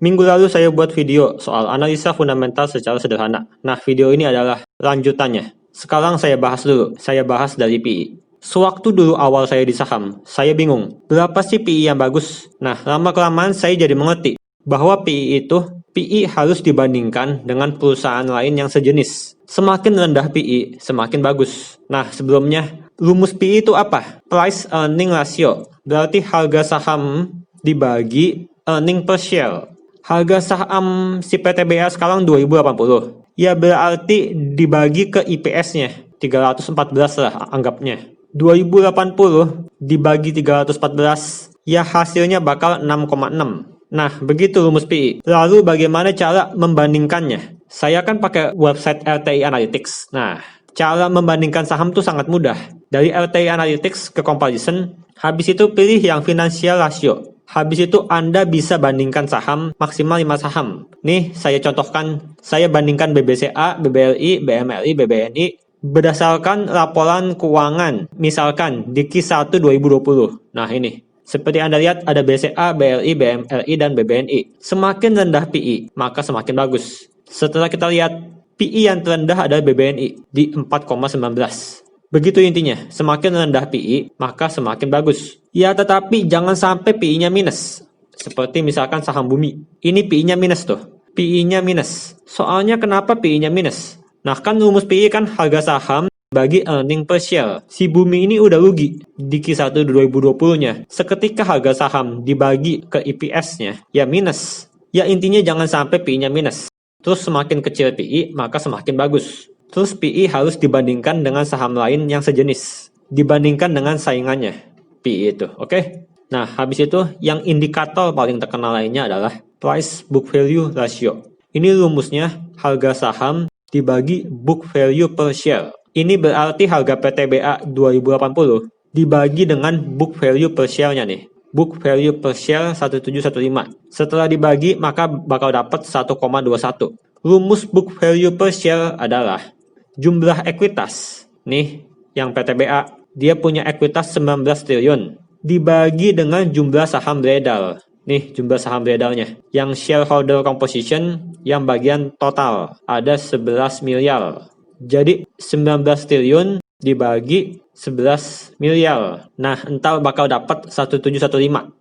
Minggu lalu saya buat video soal analisa fundamental secara sederhana. Nah, video ini adalah lanjutannya. Sekarang saya bahas dulu. Saya bahas dari PI. Sewaktu dulu awal saya di saham, saya bingung. Berapa sih PI yang bagus? Nah, lama-kelamaan saya jadi mengerti bahwa PI harus dibandingkan dengan perusahaan lain yang sejenis. Semakin rendah PI, semakin bagus. Nah, sebelumnya, rumus PI itu apa? Price Earning Ratio. Berarti harga saham dibagi earning per share. Harga saham si PTBA sekarang 2080. Ya berarti dibagi ke IPS-nya. 314 lah anggapnya. 2080 dibagi 314, ya hasilnya bakal 6,6. Nah, begitu rumus PI. Lalu bagaimana cara membandingkannya? Saya kan pakai website RTI Analytics. Nah, cara membandingkan saham tuh sangat mudah. Dari RTI Analytics ke comparison, habis itu pilih yang financial ratio. Habis itu Anda bisa bandingkan saham maksimal 5 saham. Nih, saya contohkan, saya bandingkan BBCA, BBLI, BMLI, BBNI berdasarkan laporan keuangan. Misalkan di Q1 2020. Nah, ini. Seperti Anda lihat ada BCA, BLI, BMLI, dan BBNI. Semakin rendah PI, maka semakin bagus. Setelah kita lihat, PI yang terendah adalah BBNI di 4,19. Begitu intinya, semakin rendah PI, maka semakin bagus. Ya, tetapi jangan sampai PI-nya minus. Seperti misalkan saham Bumi. Ini PI-nya minus tuh. PI-nya minus. Soalnya kenapa PI-nya minus? Nah, kan rumus PI kan harga saham bagi earning per share. Si Bumi ini udah rugi di Q1 2020-nya. Seketika harga saham dibagi ke EPS-nya, ya minus. Ya intinya jangan sampai PI-nya minus. Terus semakin kecil PI, maka semakin bagus. Terus PI harus dibandingkan dengan saham lain yang sejenis. Dibandingkan dengan saingannya. PI itu, oke? Nah, habis itu yang indikator paling terkenal lainnya adalah Price Book Value Ratio. Ini rumusnya harga saham dibagi book value per share. Ini berarti harga PTBA 2080 dibagi dengan book value per share-nya nih. Book value per share 1715. Setelah dibagi, maka bakal dapat 1,21. Rumus book value per share adalah jumlah ekuitas, nih yang PTBA, dia punya ekuitas 19 triliun, dibagi dengan jumlah saham beredar. Nih jumlah saham beredarnya. Yang shareholder composition, yang bagian total, ada 11 miliar. Jadi 19 triliun dibagi 11 miliar. Nah, entar bakal dapat 1715.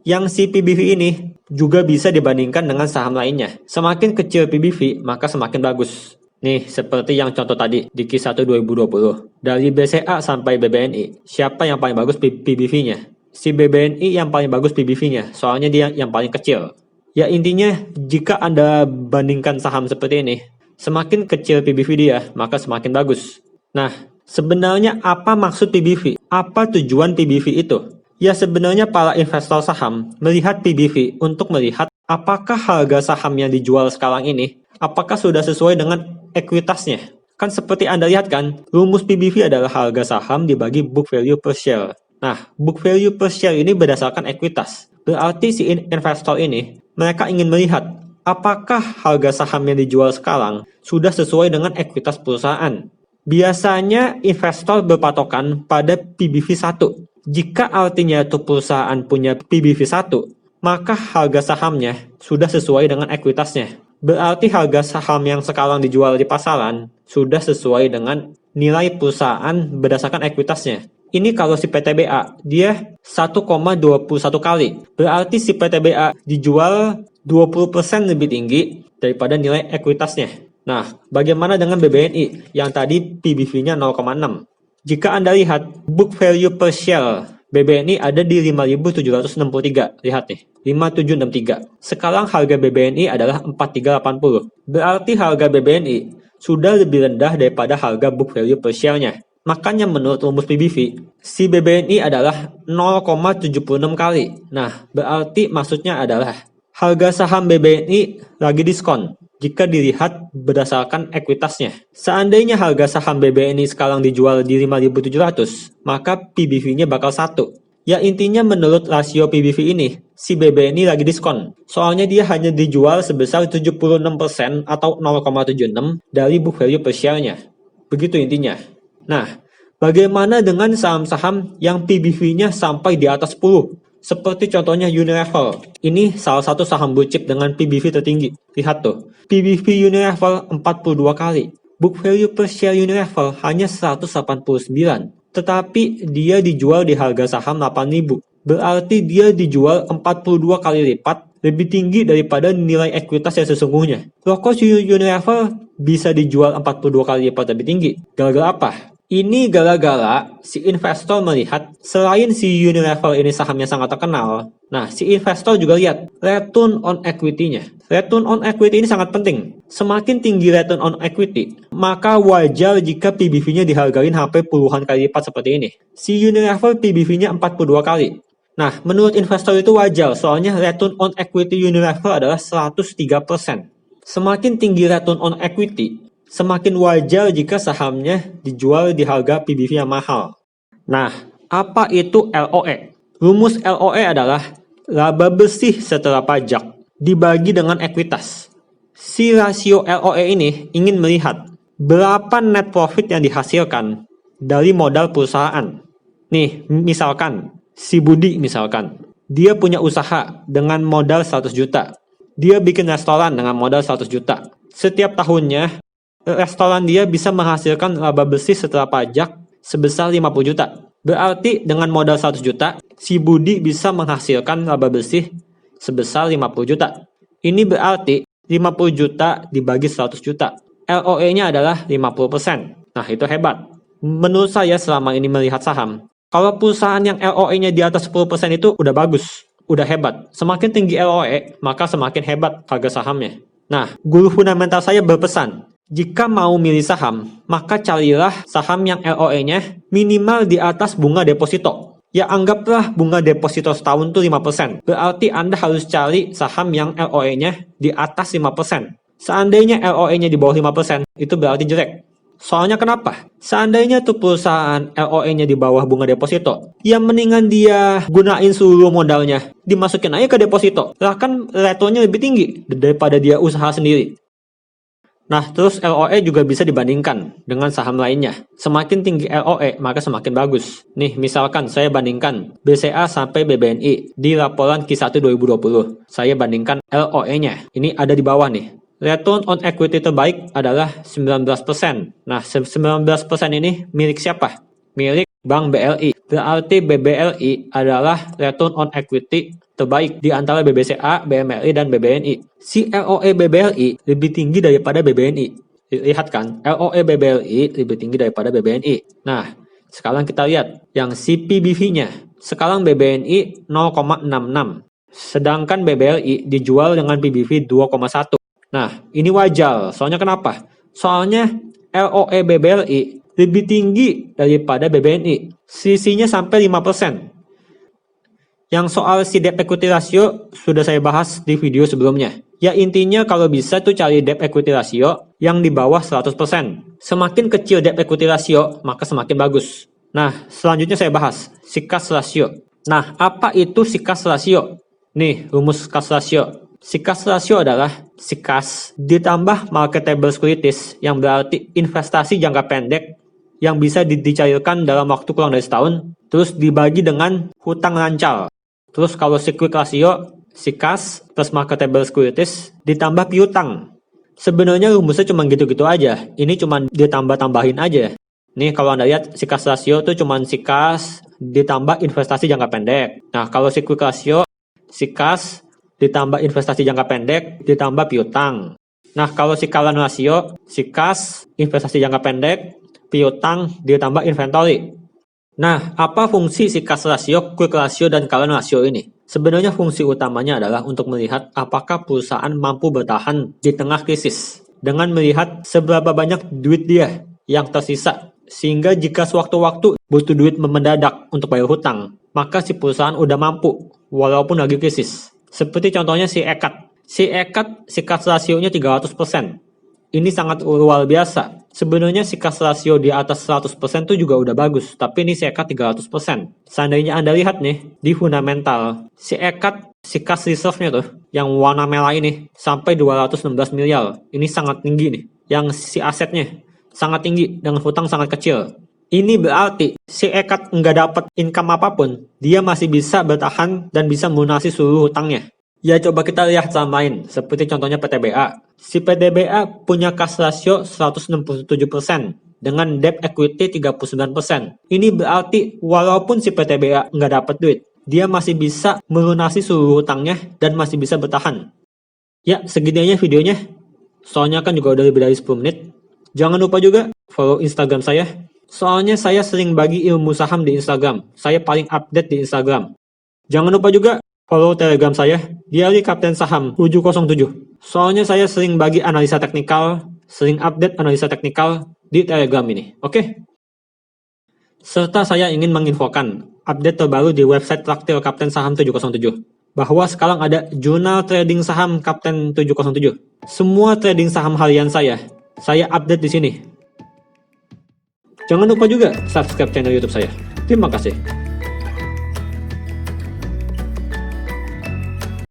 Yang si PBV ini juga bisa dibandingkan dengan saham lainnya. Semakin kecil PBV, maka semakin bagus. Nih, seperti yang contoh tadi di Q1 2020. Dari BCA sampai BBNI, siapa yang paling bagus PBV-nya? Si BBNI yang paling bagus PBV-nya, soalnya dia yang paling kecil. Ya intinya, jika Anda bandingkan saham seperti ini, semakin kecil PBV dia, maka semakin bagus. Nah, sebenarnya apa maksud PBV? Apa tujuan PBV itu? Ya sebenarnya para investor saham melihat PBV untuk melihat apakah harga saham yang dijual sekarang ini, apakah sudah sesuai dengan ekuitasnya. Kan seperti Anda lihat kan, rumus PBV adalah harga saham dibagi book value per share. Nah, book value per share ini berdasarkan ekuitas. Berarti si investor ini, mereka ingin melihat apakah harga saham yang dijual sekarang sudah sesuai dengan ekuitas perusahaan. Biasanya investor berpatokan pada PBV 1. Jika artinya itu perusahaan punya PBV 1, maka harga sahamnya sudah sesuai dengan ekuitasnya. Berarti harga saham yang sekarang dijual di pasaran sudah sesuai dengan nilai perusahaan berdasarkan ekuitasnya. Ini kalau si PTBA, dia 1,21 kali. Berarti si PTBA dijual 20% lebih tinggi daripada nilai ekuitasnya. Nah, bagaimana dengan BBNI yang tadi PBV-nya 0,6? Jika Anda lihat book value per share, BBNI ada di 5.763. Lihat nih, 5.763. Sekarang harga BBNI adalah 4.380. Berarti harga BBNI sudah lebih rendah daripada harga book value per share-nya. Makanya menurut rumus PBV, si BBNI adalah 0,76 kali. Nah, berarti maksudnya adalah harga saham BBNI lagi diskon jika dilihat berdasarkan ekuitasnya. Seandainya harga saham BBNI sekarang dijual di 5.700, maka PBV-nya bakal 1. Ya intinya menurut rasio PBV ini, si BBNI lagi diskon. Soalnya dia hanya dijual sebesar 76% atau 0,76 dari book value per share-nya. Begitu intinya. Nah, bagaimana dengan saham-saham yang PBV-nya sampai di atas 10? Seperti contohnya Unilever. Ini salah satu saham blue chip dengan PBV tertinggi. Lihat tuh, PBV Unilever 42 kali. Book value per share Unilever hanya 189. Tetapi dia dijual di harga saham 8.000. Berarti dia dijual 42 kali lipat lebih tinggi daripada nilai ekuitas yang sesungguhnya. Loh, kok Unilever bisa dijual 42 kali lipat lebih tinggi? Gara-gara apa? Ini gara-gara si investor melihat selain si Unilever ini sahamnya sangat terkenal, nah si investor juga lihat return on equity-nya. Return on equity ini sangat penting. Semakin tinggi return on equity, maka wajar jika PBV-nya dihargain sampai puluhan kali lipat seperti ini. Si Unilever PBV-nya 42 kali. Nah, menurut investor itu wajar, soalnya return on equity Unilever adalah 103%. Semakin tinggi return on equity, semakin wajar jika sahamnya dijual di harga PBV yang mahal. Nah, apa itu LOE? Rumus LOE adalah laba bersih setelah pajak dibagi dengan ekuitas. Si rasio LOE ini ingin melihat berapa net profit yang dihasilkan dari modal perusahaan. Nih, misalkan, si Budi misalkan, dia punya usaha dengan modal 100 juta. Dia bikin restoran dengan modal 100 juta. Setiap tahunnya, restoran dia bisa menghasilkan laba bersih setelah pajak sebesar 50 juta. Berarti dengan modal 100 juta, si Budi bisa menghasilkan laba bersih sebesar 50 juta. Ini berarti 50 juta dibagi 100 juta. LOE-nya adalah 50%. Nah, itu hebat. Menurut saya selama ini melihat saham, kalau perusahaan yang LOE-nya di atas 10% itu udah bagus, udah hebat. Semakin tinggi LOE, maka semakin hebat harga sahamnya. Nah, guru fundamental saya berpesan, jika mau milih saham, maka carilah saham yang LOE-nya minimal di atas bunga deposito. Ya anggaplah bunga deposito setahun tuh 5%. Berarti Anda harus cari saham yang LOE-nya di atas 5%. Seandainya LOE-nya di bawah 5%, itu berarti jelek. Soalnya kenapa? Seandainya tuh perusahaan LOE-nya di bawah bunga deposito, ya mendingan dia gunain seluruh modalnya, dimasukin aja ke deposito. Lah kan return-nya lebih tinggi daripada dia usaha sendiri. Nah, terus LOE juga bisa dibandingkan dengan saham lainnya. Semakin tinggi LOE, maka semakin bagus. Nih, misalkan saya bandingkan BCA sampai BBNI di laporan Q1 2020. Saya bandingkan LOE-nya. Ini ada di bawah nih. Return on equity terbaik adalah 19%. Nah, 19% ini milik siapa? Milik Bank BLI. Berarti BBLI adalah return on equity terbaik di antara BBCA, BMRI, dan BBNI. Si LOE BBLI lebih tinggi daripada BBNI. Lihat kan, LOE BBLI lebih tinggi daripada BBNI. Nah, sekarang kita lihat yang si PBV-nya. Sekarang BBNI 0,66. Sedangkan BBLI dijual dengan PBV 2,1. Nah, ini wajar. Soalnya kenapa? Soalnya LOE BBLI lebih tinggi daripada BBNI. Sisinya sampai 5%. Yang soal si debt equity ratio sudah saya bahas di video sebelumnya. Ya intinya kalau bisa tuh cari debt equity ratio yang di bawah 100%. Semakin kecil debt equity ratio, maka semakin bagus. Nah, selanjutnya saya bahas si cash ratio. Nah, apa itu si cash ratio? Nih, rumus cash ratio. Si cash ratio adalah si cash ditambah marketable securities, yang berarti investasi jangka pendek yang bisa dicairkan dalam waktu kurang dari setahun, terus dibagi dengan hutang lancar. Terus kalau si quick ratio, si cash plus marketable securities ditambah piutang. Sebenarnya rumusnya cuma gitu-gitu aja. Ini cuma ditambah-tambahin aja. Nih kalau Anda lihat si cash ratio tuh cuma si cash ditambah investasi jangka pendek. Nah kalau si quick ratio, si cash ditambah investasi jangka pendek ditambah piutang. Nah kalau si current ratio, si cash investasi jangka pendek, piutang ditambah inventory. Nah, apa fungsi si cash ratio, quick ratio, dan current ratio ini? Sebenarnya fungsi utamanya adalah untuk melihat apakah perusahaan mampu bertahan di tengah krisis. Dengan melihat seberapa banyak duit dia yang tersisa. Sehingga jika sewaktu-waktu butuh duit mendadak untuk bayar hutang, maka si perusahaan udah mampu, walaupun lagi krisis. Seperti contohnya si Ekat. Si cash ratio-nya 300%. Ini sangat luar biasa. Sebenarnya si cash ratio di atas 100% itu juga udah bagus, tapi ini si Ekat 300%. Seandainya Anda lihat nih, di fundamental, si Ekat, si cash reserve-nya tuh, yang warna merah ini, sampai 216 miliar. Ini sangat tinggi nih. Yang si asetnya sangat tinggi, dengan hutang sangat kecil. Ini berarti si Ekat nggak dapat income apapun, dia masih bisa bertahan dan bisa melunasi seluruh hutangnya. Ya coba kita lihat saham lain, seperti contohnya PTBA. Si PTBA punya cash ratio 167% dengan debt equity 39%. Ini berarti walaupun si PTBA nggak dapat duit, dia masih bisa melunasi seluruh hutangnya dan masih bisa bertahan. Ya, segini aja videonya. Soalnya kan juga udah lebih dari 10 menit. Jangan lupa juga follow Instagram saya. Soalnya saya sering bagi ilmu saham di Instagram. Saya paling update di Instagram. Jangan lupa juga follow Telegram saya, Diary Kapten Saham 707. Soalnya saya sering bagi analisa teknikal, sering update analisa teknikal di Telegram ini. Oke? Serta saya ingin menginfokan update terbaru di website Traktir Kapten Saham 707. Bahwa sekarang ada jurnal trading saham Kapten 707. Semua trading saham harian saya update di sini. Jangan lupa juga subscribe channel YouTube saya. Terima kasih.